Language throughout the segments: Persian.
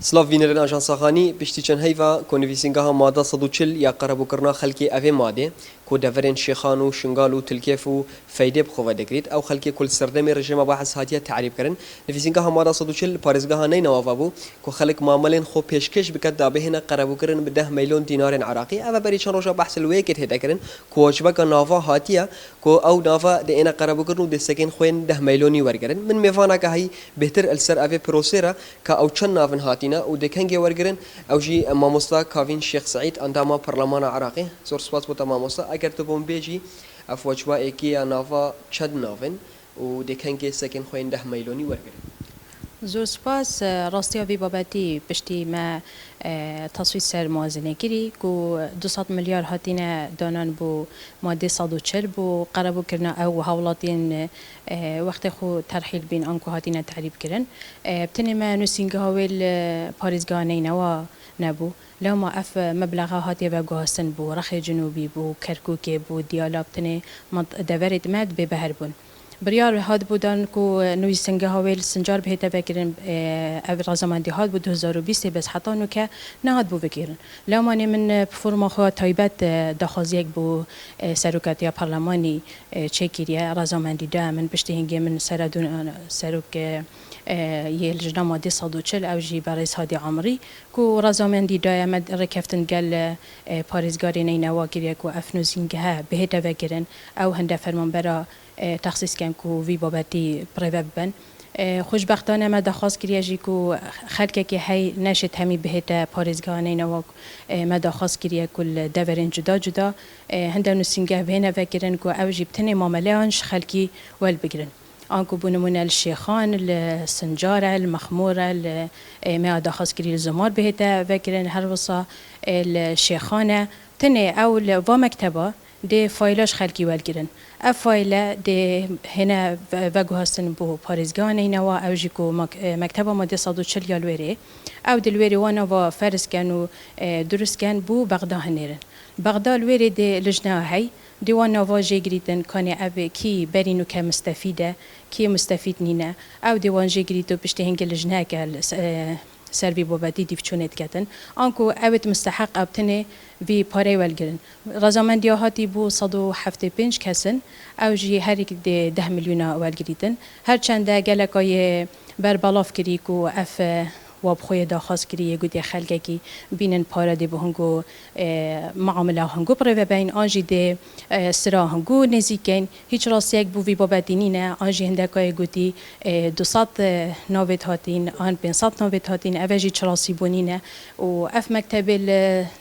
سلاف وینرن آژانس خانی پشتی چند هیوا کنویسینگاه ها ماده 140 یا قربو کرنا خلکی اوی ماده کو دورن شیخان و شنگال و تلکیف و فایده بخواه دکرید او خلکی کل سردم رژیم بحث هاتیه تعریف کردن نویسینگاه ها ماده 140 پارزگاه ها نین وافابو کو خلک معاملین خو پیشکش بکد دابهنا قربو کردن به 10 میلیون دینار عراقی او بری چند روزا بحث الویکت هدا کردن کو واجبه که نافا هاتیه کو او نافا دینا قربو کردن د سکن خوین 10 میلیونی ورگرن من میفانا که هی بهتر السر اوی پروسیرا که او چند نافن هاتینا و دکنگی ورگرن او جی ماموستا کاوین شیخ سعید انداما پارلمان عراقی زور سپاس بوتا ماموستا اگر تو بوم بیجی افواجبا اکی نافا چند نافن و دکنگی سکن خوین 10 میلیونی ورگرن زور سپاس راستی وی بابتی پشتی ما تصویت سر موازنه کری کو 200 میلیار هاتین دانان بو ماده 140 بو قربو کرنا او هولاتین وقت خو ترحیل بین انکو هاتین تعریب کرن بتنی ما نسینگه هاویل پاریزگانه نوا نبو لو ما اف مبلغ هاتي بقوهسن بو رخي جنوبي بو كركوكي بو ديالاب تني دورت ماد ببهربون بريار هاد بودن کو نویسنگه هاویل سنجار بهتا بکرن او رازماندی هاد بود 2020 بس حتی نو که نه هاد بو بکرن لامانی من فرما خو تایبت دخوازیک بو سروکاتیا پارلمانی چکیریه رازماندی دا من پشتی هنگی من سروک یه لجنه ماده 140 او جی برئیس هادی عمری کو رازماندی دا مد رکفتن گل پاریزگاری نینوا کریه کو افنوزینگه ها بهتا بکرن او هنده فرمان برا تخصیص کن کو وی بابتی پریوه بن خوشبختانه ما دخواست کریه جی کو خلکه که هی نشد همی بهت پارزگانه نواک ما دخواست کریه کل دورین جدا جدا هنده نسینگه بینه وکرن کو او جیبتنه معامله هنش خلکی ول بگرن آنکو بونمون الشيخان السنجارة المخمورة ما دخص كري الزمار بهتا وكرن هر وصا الشيخانة تنه أو ومكتبة ده فایلاش خلکی ولگرن اف فایل ده هنا وگو هستن بو پارزگان اینا و اوجی کو مکتب ماده 140 یالوری او دلوری وانا و فرس کن و درست کن بو بغدا هنرن بغدا الوری ده لجنه هی دیوانا و جگریدن کانی او کی برینو که مستفیده کی مستفید نینه او دیوان جگریدو پشته هنگ لجنه که سربی بابتی دیفچونت کردن آنکو اوت مستحق ابتنه وی پاره ولگرن رازمندی هاتی بو 175 کسن او جی هر یک 10 میلیون ولگریدن هر چند گلکای بر بالاف کری کو اف و بخوی داخواست کریه گودی خلقه کی بینن پاره دی بهنگو معامله هنگو پره بین آنجی دی سرا هنگو نزیکن هیچ راست یک بو وی بابدینی نه آنجی هندکای گودی 200 نوبت هاتین آن 500 نوبت هاتین اوجی چراسی بونینه و اف مکتب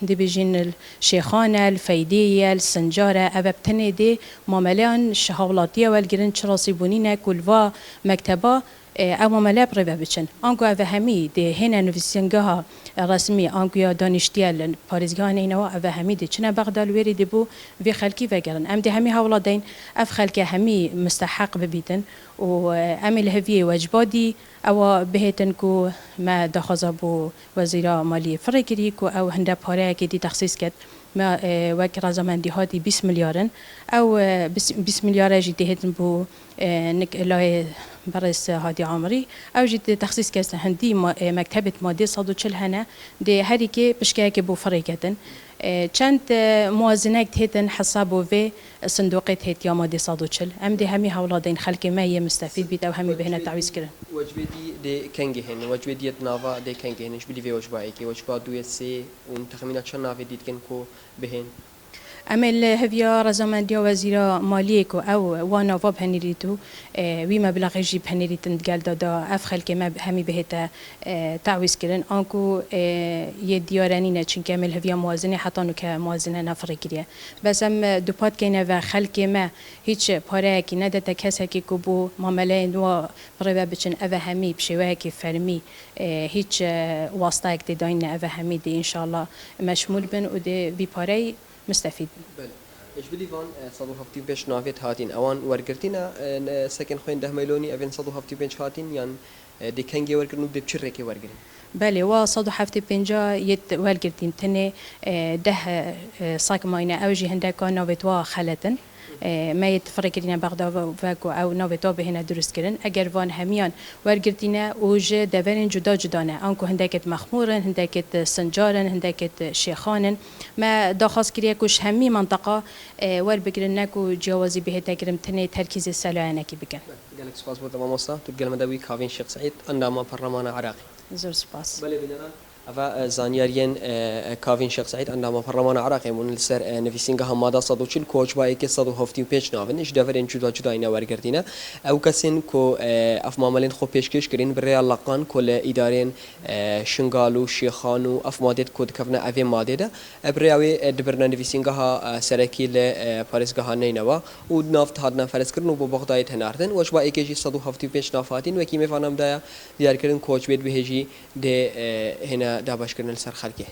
دی بجین الشیخانه الفیدیه السنجاره ابتنه دی معامله شهولاتیه والگرن چراسی بونینه کلوا مکتبا او ملاب ربا بچن آنگو او همی ده هنه نویسنگاه رسمی آنگو یا دانشتیال پارزگاه اینو او همی ده چنه بغدال ویری ده بو وی خلکی وگرن ام ده همی هولادین اف خلکی همی مستحق ببیتن و امی الهویه واجبادی او بهتن کو ما دخوزا بو وزیر مالی فرقری کو او هنده پاره که دی تخصیص کرد ما وک رازمندی هاتی 20 میلیارن او 20 میلیار جی دهتن بو نک لای برئیس هادی عمری او جی تخصیص کس هندی مکتبت ماده 140 هنه ده هری که پشکه که بو فرقتن چند موازنه تهتن حساب و صندوقت هت یا ماده 140 ام ده همی هولادین خلک ما ی مستفید بید او همی بهنه تعویض کردن وجبه دی کنگه هن وجبه دیت ناوا دی کنگه هنش بدی وجبه ای که وجبه دوی سه اون تخمینات چند ناوی دید کن کو بهن امل هفيا رزمنديا وزيرا ماليك او وانا واب هنريتو وي مبلغ جيب هنريتن قال دا افخل كما همي بهتا تعويز كرن انكو يديارانينا چنك امل هفيا موازنه حتى نو كموازنه نفرقيه بس ام دوبات كينا و خلق ما هيچ پاره كي ندته كسه كي كوبو معاملين و بربا بچن او همي بشويه كي فرمي هيچ واسطه اك داين او همي دي ان شاء الله مشمول بن و دي بي پاره مستفيد. بله. ايش بدي فان 175 نافيت هاتين اوان ورقرتينا سكن خوين 10 مليوني افين 175 هاتين يعني دي كانجي ورقرنو دي بشركي ورقرين بله و 175 يت ورقرتين تنه ده ساق ماينه اوجي هندكا نوبت وا خلتن ما يتفرقين بغداد و او نوبتا به هنا درست کردن اگر وان همیان ورگرتینه اوج دورن جدا جدانه آنکو هندکت مخمورن هندکت سنجارن هندکت شیخانن ما داخل کریه کش همی منطقه ور بگیرن نکو جوازی به تگرم تنه ترکیز سلاحانه کی بکن. قالك سباس بودا ماموستا تقول مدوي كافين شيخ سعيد أندام برلمان عراقي. زور سپاس. بله بدنا أفا زانيارين كافين شيخ سعيد أندام برلمان عراقي من السر نفيسينغا هم مادا صدو چل كوچ باي كي صدو هفتي بيش نافن إيش دافرين جدا جدا إنا ورگردينا أو كسين كو أف معاملين خو پیشکش کرین برای لقان كل إدارين شنغالو شيخانو أف مادت كود كفنا أفي مادة برای دبرنا نفيسينغا ها سركي ل باريسغا ها نينوا و نافت هادنا فرس کرن و ببغداد هناردن وش باي كي صدو هفتي بيش نافاتين وكي مفانم دايا ديار کرن كوچ بيت بهجي ده هنا دابش کرن السر خلقه.